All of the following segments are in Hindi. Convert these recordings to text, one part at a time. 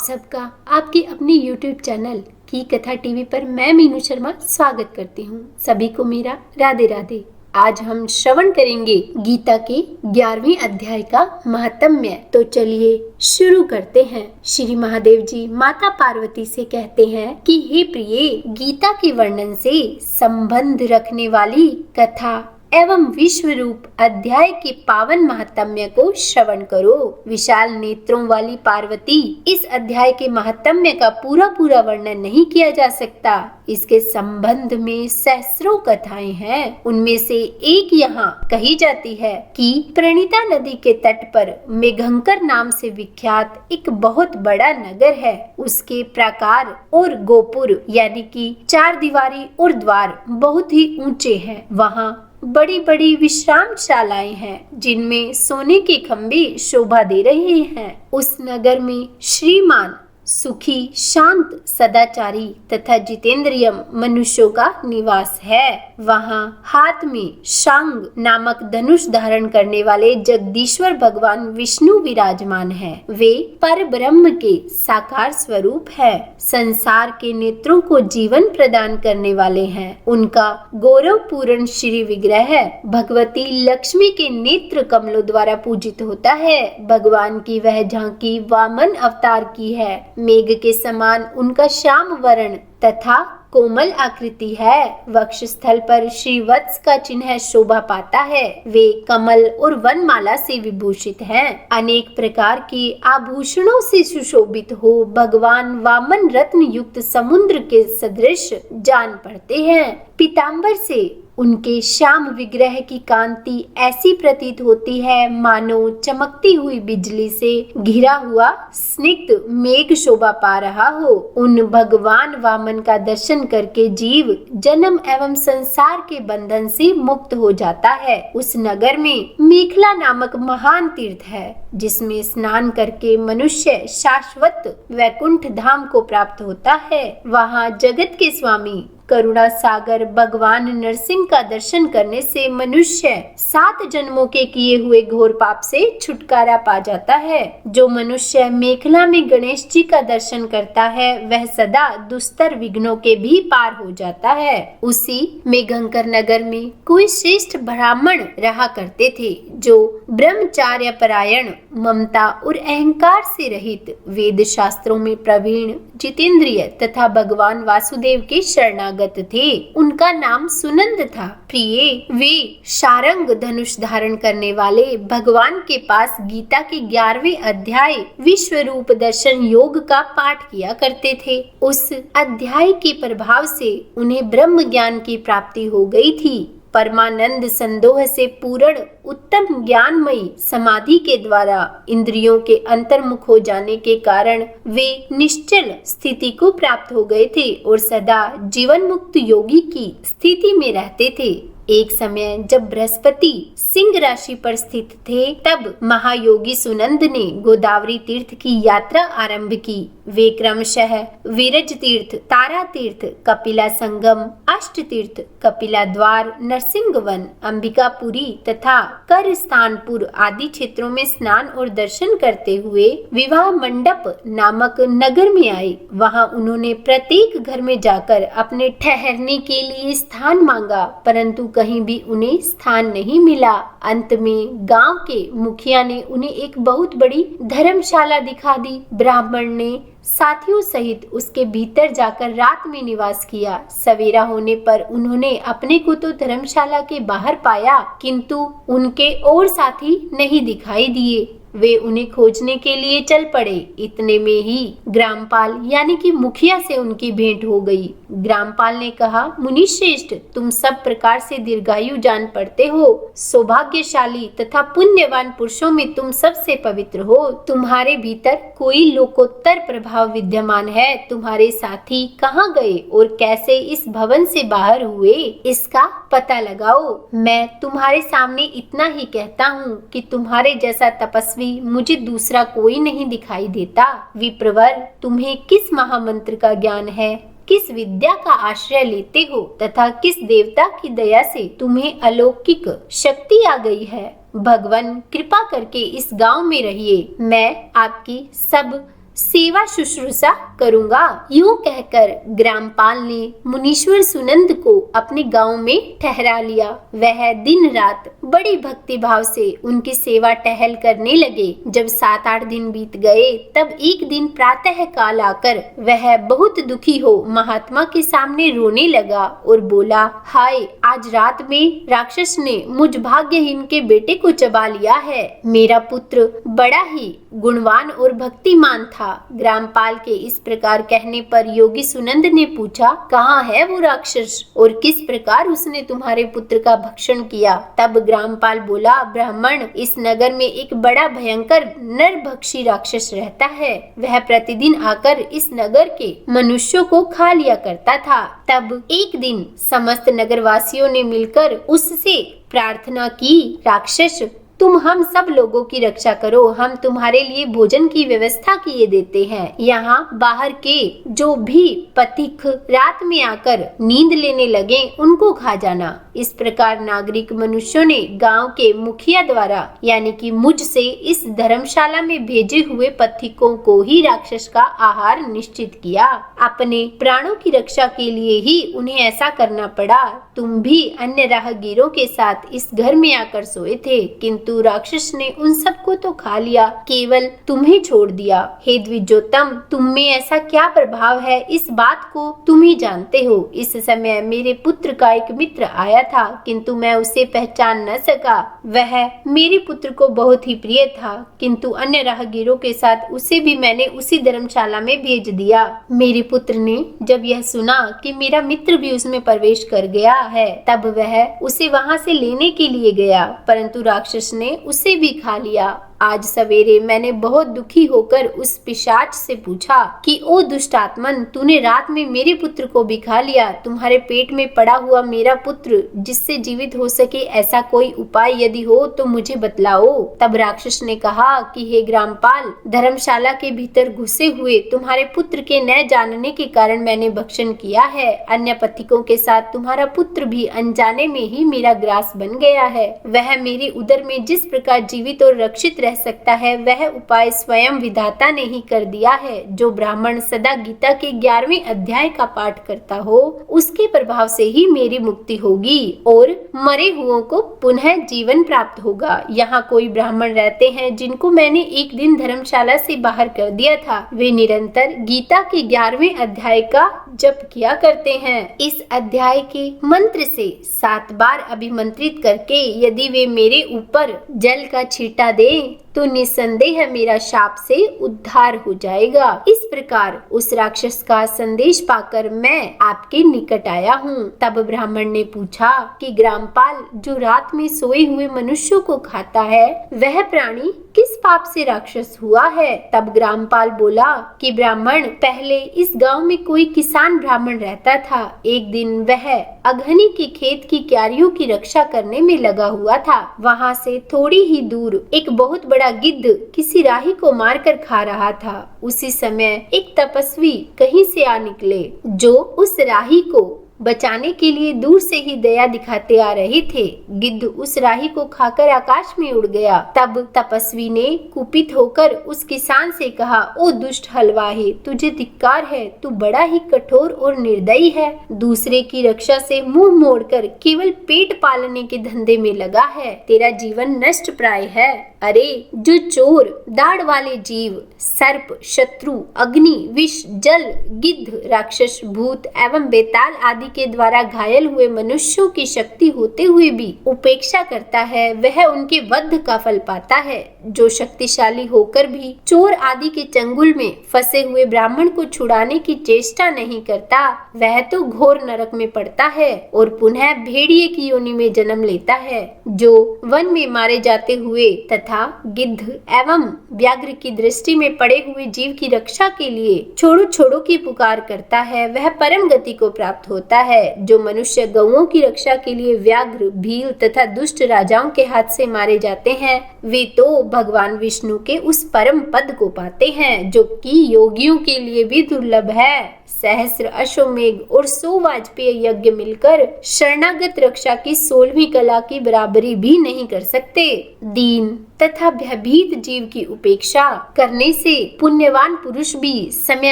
सबका आपके अपने YouTube चैनल की कथा टीवी पर मैं मीनू शर्मा स्वागत करती हूँ। सभी को मेरा राधे राधे। आज हम श्रवण करेंगे गीता के 11वें अध्याय का महात्म्य। तो चलिए शुरू करते हैं। श्री महादेव जी माता पार्वती से कहते हैं कि हे प्रिये, गीता के वर्णन से संबंध रखने वाली कथा एवं विश्व रूप अध्याय के पावन महात्म्य को श्रवण करो। विशाल नेत्रों वाली पार्वती, इस अध्याय के महात्म्य का पूरा वर्णन नहीं किया जा सकता। इसके संबंध में सहस्रों कथाएं हैं। उनमें से एक यहाँ कही जाती है कि प्रणीता नदी के तट पर मेघंकर नाम से विख्यात एक बहुत बड़ा नगर है। उसके प्राकार और गोपुर यानी कि चार दीवारी और द्वार बहुत ही ऊंचे हैं। वहाँ बड़ी बड़ी विश्रामशालाएं हैं जिनमें सोने के खंभे शोभा दे रहे हैं। उस नगर में श्रीमान, सुखी, शांत, सदाचारी तथा जितेंद्रिय मनुष्यों का निवास है। वहाँ हाथ में शांग नामक धनुष धारण करने वाले जगदीश्वर भगवान विष्णु विराजमान हैं। वे पर ब्रह्म के साकार स्वरूप है। संसार के नेत्रों को जीवन प्रदान करने वाले हैं। उनका गौरवपूर्ण श्री विग्रह भगवती लक्ष्मी के नेत्र कमलों द्वारा पूजित होता है। भगवान की वह झांकी वामन अवतार की है। मेघ के समान उनका श्याम वर्ण तथा कोमल आकृति है। वक्ष स्थल पर श्री वत्स का चिन्ह शोभा पाता है। वे कमल और वनमाला से विभूषित हैं। अनेक प्रकार के आभूषणों से सुशोभित हो भगवान वामन रत्न युक्त समुद्र के सदृश जान पड़ते हैं। पीतांबर से उनके श्याम विग्रह की कांति ऐसी प्रतीत होती है मानो चमकती हुई बिजली से घिरा हुआ स्निग्ध मेघ शोभा पा रहा हो। उन भगवान वामन का दर्शन करके जीव जन्म एवं संसार के बंधन से मुक्त हो जाता है। उस नगर में मेखला नामक महान तीर्थ है जिसमें स्नान करके मनुष्य शाश्वत वैकुंठ धाम को प्राप्त होता है। वहाँ जगत के स्वामी करुणा सागर भगवान नरसिंह का दर्शन करने से मनुष्य 7 जन्मों के किए हुए घोर पाप से छुटकारा पा जाता है। जो मनुष्य मेखला में गणेश जी का दर्शन करता है वह सदा दुस्तर विघ्नों के भी पार हो जाता है। उसी मेघंकर नगर में कोई श्रेष्ठ ब्राह्मण रहा करते थे जो ब्रह्मचार्य परायण, ममता और अहंकार से रहित, वेद शास्त्रों में प्रवीण, जितेंद्रिय तथा भगवान वासुदेव के शरणागत थे। उनका नाम सुनंद था। प्रिय, वे शारंग धनुष धारण करने वाले भगवान के पास गीता के 11वें अध्याय विश्व रूप दर्शन योग का पाठ किया करते थे। उस अध्याय के प्रभाव से उन्हें ब्रह्म ज्ञान की प्राप्ति हो गई थी। परमानंद संदोह से पूर्ण उत्तम ज्ञानमयी समाधि के द्वारा इंद्रियों के अंतर्मुख हो जाने के कारण वे निश्चल स्थिति को प्राप्त हो गए थे और सदा जीवन मुक्त योगी की स्थिति में रहते थे। एक समय जब बृहस्पति सिंह राशि पर स्थित थे तब महायोगी सुनंद ने गोदावरी तीर्थ की यात्रा आरंभ की। वे क्रमशः विरज तीर्थ, तारा तीर्थ, कपिला संगम, अष्ट तीर्थ, कपिला द्वार, नरसिंहवन, अंबिकापुरी तथा कर स्थानपुर आदि क्षेत्रों में स्नान और दर्शन करते हुए विवाह मंडप नामक नगर में आए। वहां उन्होंने प्रत्येक घर में जाकर अपने ठहरने के लिए स्थान मांगा, परंतु कहीं भी उन्हें स्थान नहीं मिला। अंत में गांव के मुखिया ने उन्हें एक बहुत बड़ी धर्मशाला दिखा दी। ब्राह्मण ने साथियों सहित उसके भीतर जाकर रात में निवास किया। सवेरा होने पर उन्होंने अपने को तो धर्मशाला के बाहर पाया, किंतु उनके और साथी नहीं दिखाई दिए। वे उन्हें खोजने के लिए चल पड़े। इतने में ही ग्रामपाल यानी कि मुखिया से उनकी भेंट हो गई। ग्रामपाल ने कहा, मुनि श्रेष्ठ, तुम सब प्रकार से दीर्घायु जान पड़ते हो। सौभाग्यशाली तथा पुण्यवान पुरुषों में तुम सबसे पवित्र हो। तुम्हारे भीतर कोई लोकोत्तर प्रभाव विद्यमान है। तुम्हारे साथी कहाँ गए और कैसे इस भवन से बाहर हुए, इसका पता लगाओ। मैं तुम्हारे सामने इतना ही कहता हूँ कि तुम्हारे जैसा तपस्वी मुझे दूसरा कोई नहीं दिखाई देता। विप्रवर, तुम्हें किस महामंत्र का ज्ञान है, किस विद्या का आश्रय लेते हो तथा किस देवता की दया से तुम्हें अलौकिक शक्ति आ गई है। भगवान कृपा करके इस गांव में रहिए। मैं आपकी सब सेवा शुश्रूषा करूंगा। यूं कहकर ग्रामपाल ने मुनीश्वर सुनंद को अपने गांव में ठहरा लिया। वह दिन रात बड़ी भक्ति भाव से उनकी सेवा टहल करने लगे। जब 7-8 दिन बीत गए तब एक दिन प्रातः काल आकर वह बहुत दुखी हो महात्मा के सामने रोने लगा और बोला, हाय, आज रात में राक्षस ने मुझ भाग्यहीन के बेटे को चबा लिया है। मेरा पुत्र बड़ा ही गुणवान और भक्तिमान था। ग्रामपाल के इस प्रकार कहने पर योगी सुनंद ने पूछा, कहाँ है वो राक्षस और किस प्रकार उसने तुम्हारे पुत्र का भक्षण किया? तब ग्रामपाल बोला, ब्राह्मण, इस नगर में एक बड़ा भयंकर नरभक्षी राक्षस रहता है। वह प्रतिदिन आकर इस नगर के मनुष्यों को खा लिया करता था। तब एक दिन समस्त नगरवासियों ने मिलकर उससे प्रार्थना की, राक्षस, तुम हम सब लोगों की रक्षा करो, हम तुम्हारे लिए भोजन की व्यवस्था किए देते हैं। यहाँ बाहर के जो भी पथिक रात में आकर नींद लेने लगे उनको खा जाना। इस प्रकार नागरिक मनुष्यों ने गांव के मुखिया द्वारा यानी कि मुझ से इस धर्मशाला में भेजे हुए पथिकों को ही राक्षस का आहार निश्चित किया। अपने प्राणों की रक्षा के लिए ही उन्हें ऐसा करना पड़ा। तुम भी अन्य राहगीरों के साथ इस घर में आकर सोए थे, किंतु राक्षस ने उन सबको तो खा लिया, केवल तुम्हें छोड़ दिया। हे द्विजोत्तम, तुम में ऐसा क्या प्रभाव है, इस बात को तुम ही जानते हो। इस समय मेरे पुत्र का एक मित्र आया था, किंतु मैं उसे पहचान न सका। वह मेरे पुत्र को बहुत ही प्रिय था, किंतु अन्य राहगीरों के साथ उसे भी मैंने उसी धर्मशाला में भेज दिया। मेरे पुत्र ने जब यह सुना कि मेरा मित्र भी उसमें प्रवेश कर गया है, तब वह उसे वहां से लेने के लिए गया, परंतु राक्षस ने उसे भी खा लिया। आज सवेरे मैंने बहुत दुखी होकर उस पिशाच से पूछा कि ओ दुष्टात्मन, तूने रात में मेरे पुत्र को भी खा लिया। तुम्हारे पेट में पड़ा हुआ मेरा पुत्र जिससे जीवित हो सके ऐसा कोई उपाय यदि हो तो मुझे बतलाओ। तब राक्षस ने कहा कि हे ग्रामपाल, धर्मशाला के भीतर घुसे हुए तुम्हारे पुत्र के न जानने के कारण मैंने भक्षण किया है। अन्य पथिकों के साथ तुम्हारा पुत्र भी अनजाने में ही मेरा ग्रास बन गया है। वह मेरे उदर में जिस प्रकार जीवित और रक्षित रह सकता है वह उपाय स्वयं विधाता ने ही कर दिया है। जो ब्राह्मण सदा गीता के 11वें अध्याय का पाठ करता हो उसके प्रभाव से ही मेरी मुक्ति होगी और मरे हुओं को पुनः जीवन प्राप्त होगा। यहाँ कोई ब्राह्मण रहते हैं जिनको मैंने एक दिन धर्मशाला से बाहर कर दिया था। वे निरंतर गीता के 11वें अध्याय का जप किया करते हैं। इस अध्याय के मंत्र से 7 बार अभिमंत्रित करके यदि वे मेरे ऊपर जल का छींटा दें तो निसंदेह मेरा शाप से उद्धार हो जाएगा। इस प्रकार उस राक्षस का संदेश पाकर मैं आपके निकट आया हूँ। तब ब्राह्मण ने पूछा कि ग्रामपाल, जो रात में सोए हुए मनुष्यों को खाता है वह प्राणी किस पाप से राक्षस हुआ है? तब ग्रामपाल बोला कि ब्राह्मण, पहले इस गांव में कोई किसान ब्राह्मण रहता था। एक दिन वह अघनी के खेत की क्यारियों की रक्षा करने में लगा हुआ था। वहां से थोड़ी ही दूर एक बहुत बड़ा गिद्ध किसी राही को मारकर खा रहा था। उसी समय एक तपस्वी कहीं से आ निकले जो उस राही को बचाने के लिए दूर से ही दया दिखाते आ रहे थे। गिद्ध उस राही को खाकर आकाश में उड़ गया। तब तपस्वी ने कुपित होकर उस किसान से कहा, ओ दुष्ट हलवाही, तुझे धिक्कार है, तू बड़ा ही कठोर और निर्दयी है। दूसरे की रक्षा से मुंह मोड़कर केवल पेट पालने के धंधे में लगा है। तेरा जीवन नष्ट प्राय है। अरे जो चोर, दाढ़ वाले जीव, सर्प, शत्रु, अग्नि, विष, जल, गिद्ध, राक्षस, भूत एवं बेताल आदि के द्वारा घायल हुए मनुष्यों की शक्ति होते हुए भी उपेक्षा करता है वह उनके वध का फल पाता है। जो शक्तिशाली होकर भी चोर आदि के चंगुल में फंसे हुए ब्राह्मण को छुड़ाने की चेष्टा नहीं करता वह तो घोर नरक में पड़ता है और पुनः भेड़िए की योनि में जन्म लेता है। जो वन में मारे जाते हुए तथा गिद्ध एवं व्याघ्र की दृष्टि में पड़े हुए जीव की रक्षा के लिए छोड़ो छोड़ो की पुकार करता है वह परम गति को प्राप्त होता है। जो मनुष्य गौओं की रक्षा के लिए व्याघ्र, भील तथा दुष्ट राजाओं के हाथ से मारे जाते हैं वे तो भगवान विष्णु के उस परम पद को पाते हैं जो कि योगियों के लिए भी दुर्लभ है। सहस्र अश्वमेघ और 100 वाजपेयी यज्ञ मिलकर शरणागत रक्षा की 16वीं कला की बराबरी भी नहीं कर सकते। दीन तथा भयभीत जीव की उपेक्षा करने से पुण्यवान पुरुष भी समय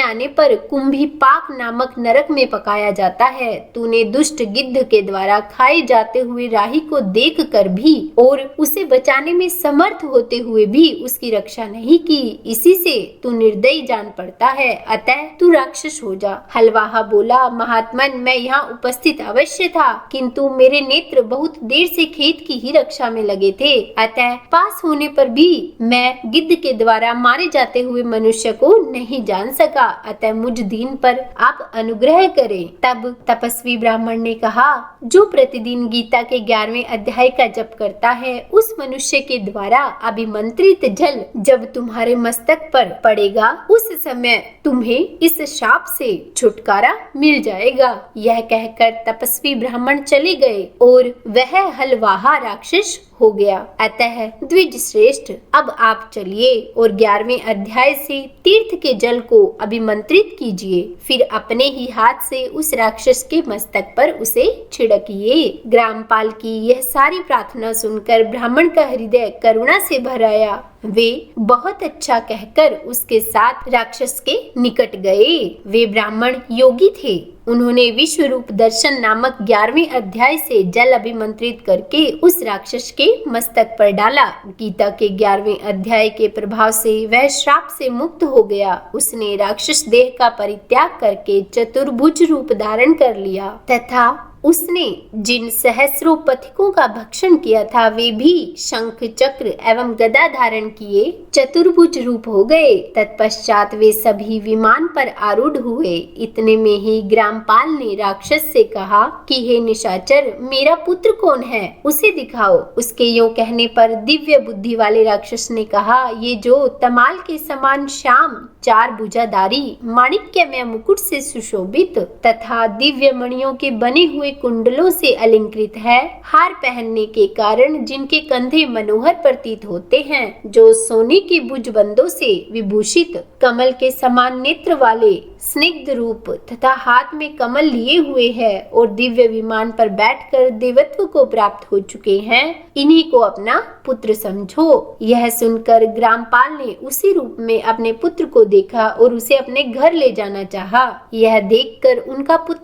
आने पर कुंभीपाक नामक नरक में पकाया जाता है। तूने दुष्ट गिद्ध के द्वारा खाए जाते हुए राही को देखकर भी और उसे बचाने में समर्थ होते हुए भी उसकी रक्षा नहीं की। इसी से तू निर्दयी जान पड़ता है, अतः तू राक्षस हो जा। हलवाहा बोला, महात्मन, मैं यहाँ उपस्थित अवश्य था, किंतु मेरे नेत्र बहुत देर से खेत की ही रक्षा में लगे थे, अतः पास होने पर भी मैं गिद्ध के द्वारा मारे जाते हुए मनुष्य को नहीं जान सका, अतः मुझ दीन पर आप अनुग्रह करें। तब तपस्वी ब्राह्मण ने कहा, जो प्रतिदिन गीता के 11वें अध्याय का जप करता है, उस मनुष्य के द्वारा अभिमंत्रित जल जब तुम्हारे मस्तक पर पड़ेगा, उस समय तुम्हें इस शाप से छुटकारा मिल जाएगा। यह कहकर तपस्वी ब्राह्मण चले गए और वह हलवाहा राक्षस हो गया। अतः द्विज श्रेष्ठ, अब आप चलिए और 11वें अध्याय से तीर्थ के जल को अभिमंत्रित कीजिए, फिर अपने ही हाथ से उस राक्षस के मस्तक पर उसे छिड़किए। ग्रामपाल की यह सारी प्रार्थना सुनकर ब्राह्मण का हृदय करुणा से भर आया। वे बहुत अच्छा कहकर उसके साथ राक्षस के निकट गए। वे ब्राह्मण योगी थे। उन्होंने विश्व रूप दर्शन नामक 11वें अध्याय से जल अभिमंत्रित करके उस राक्षस के मस्तक पर डाला। गीता के 11वें अध्याय के प्रभाव से वह श्राप से मुक्त हो गया। उसने राक्षस देह का परित्याग करके चतुर्भुज रूप धारण कर लिया तथा उसने जिन सहस्रों पथिकों का भक्षण किया था, वे भी शंख चक्र एवं गदा धारण किए चतुर्भुज रूप हो गए। तत्पश्चात वे सभी विमान पर आरूढ़ हुए। इतने में ही ग्रामपाल ने राक्षस से कहा कि हे निशाचर, मेरा पुत्र कौन है, उसे दिखाओ। उसके यूं कहने पर दिव्य बुद्धि वाले राक्षस ने कहा, ये जो तमाल के समान श्याम 4 भुजाधारी माणिक्यमय मुकुट से सुशोभित तथा दिव्य मणियों के बने हुए कुंडलों से अलंकृत है, हार पहनने के कारण जिनके कंधे मनोहर प्रतीत होते हैं, जो सोने के भुजबंदों से विभूषित कमल के समान नेत्र वाले स्निग्ध रूप तथा हाथ में कमल लिए हुए है और दिव्य विमान पर बैठकर देवत्व को प्राप्त हो चुके हैं, इन्हीं को अपना पुत्र समझो। यह सुनकर ग्रामपाल ने उसी रूप में अपने पुत्र को देखा और उसे अपने घर ले जाना चाहा। यह देखकर उनका पुत्र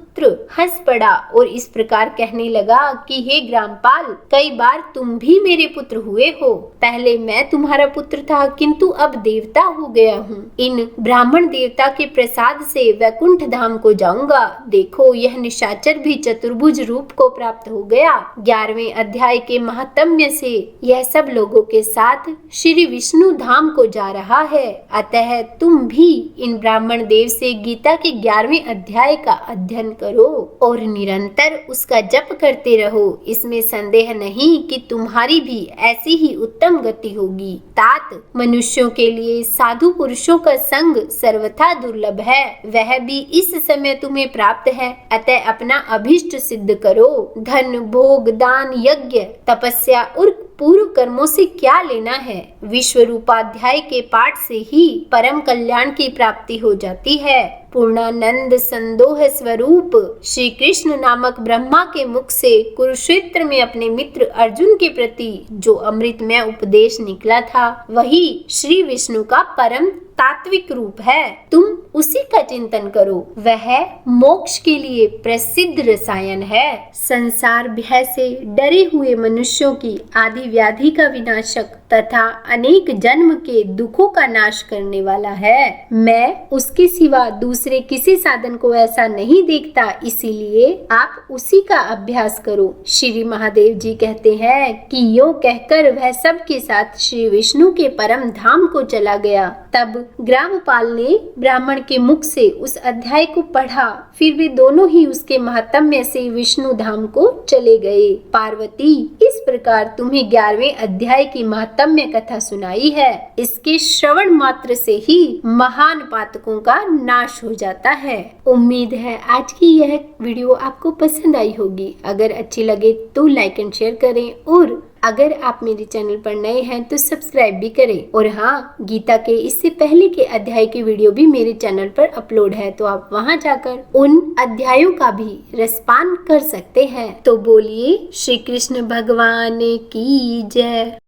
हंस पड़ा और इस प्रकार कहने लगा कि हे ग्रामपाल, कई बार तुम भी मेरे पुत्र हुए हो। पहले मैं तुम्हारा पुत्र था, किंतु अब देवता हो गया हूँ। इन ब्राह्मण देवता के प्रसाद से वैकुंठ धाम को जाऊंगा। देखो, यह निशाचर भी चतुर्भुज रूप को प्राप्त हो गया। 11वें अध्याय के महात्म्य से यह सब लोगों के साथ श्री विष्णु धाम को जा रहा है। अतः तुम भी इन ब्राह्मण देव से गीता के 11वें अध्याय का अध्ययन करो और निरंतर उसका जप करते रहो। इसमें संदेह नहीं कि तुम्हारी भी ऐसी ही उत्तम गति होगी। तात, मनुष्यों के लिए साधु पुरुषों का संग सर्वथा दुर्लभ है, वह भी इस समय तुम्हें प्राप्त है। अतः अपना अभिष्ट सिद्ध करो। धन, भोग, दान, यज्ञ, तपस्या और पूर्व कर्मों से क्या लेना है। विश्व रूपाध्याय के पाठ से ही परम कल्याण की प्राप्ति हो जाती है। पूर्णानंद संदोह स्वरूप श्री कृष्ण नामक ब्रह्मा के मुख से कुरुक्षेत्र में अपने मित्र अर्जुन के प्रति जो अमृतमय उपदेश निकला था, वही श्री विष्णु का परम तात्विक रूप है। तुम उसी का चिंतन करो। वह मोक्ष के लिए प्रसिद्ध रसायन है। संसार भय से डरे हुए मनुष्यों की आदि व्याधि का विनाशक तथा अनेक जन्म के दुखों का नाश करने वाला है। मैं उसके सिवा दूसरे किसी साधन को ऐसा नहीं देखता, इसीलिए आप उसी का अभ्यास करो। श्री महादेव जी कहते हैं कि यूं कहकर वह सबके साथ श्री विष्णु के परम धाम को चला गया। तब ग्रामपाल ने ब्राह्मण के मुख से उस अध्याय को पढ़ा। फिर वे दोनों ही उसके महात्म्य से विष्णु धाम को चले गए। पार्वती, इस प्रकार तुम्हें 11वें अध्याय की महात्म्य कथा सुनाई है। इसके श्रवण मात्र से ही महान पातकों का नाश हो जाता है। उम्मीद है आज की यह वीडियो आपको पसंद आई होगी। अगर अच्छी लगे तो लाइक एंड शेयर करें और अगर आप मेरे चैनल पर नए हैं तो सब्सक्राइब भी करें। और हाँ, गीता के इससे पहले के अध्याय की वीडियो भी मेरे चैनल पर अपलोड है, तो आप वहां जाकर उन अध्यायों का भी रसपान कर सकते हैं। तो बोलिए श्री कृष्ण भगवान की जय।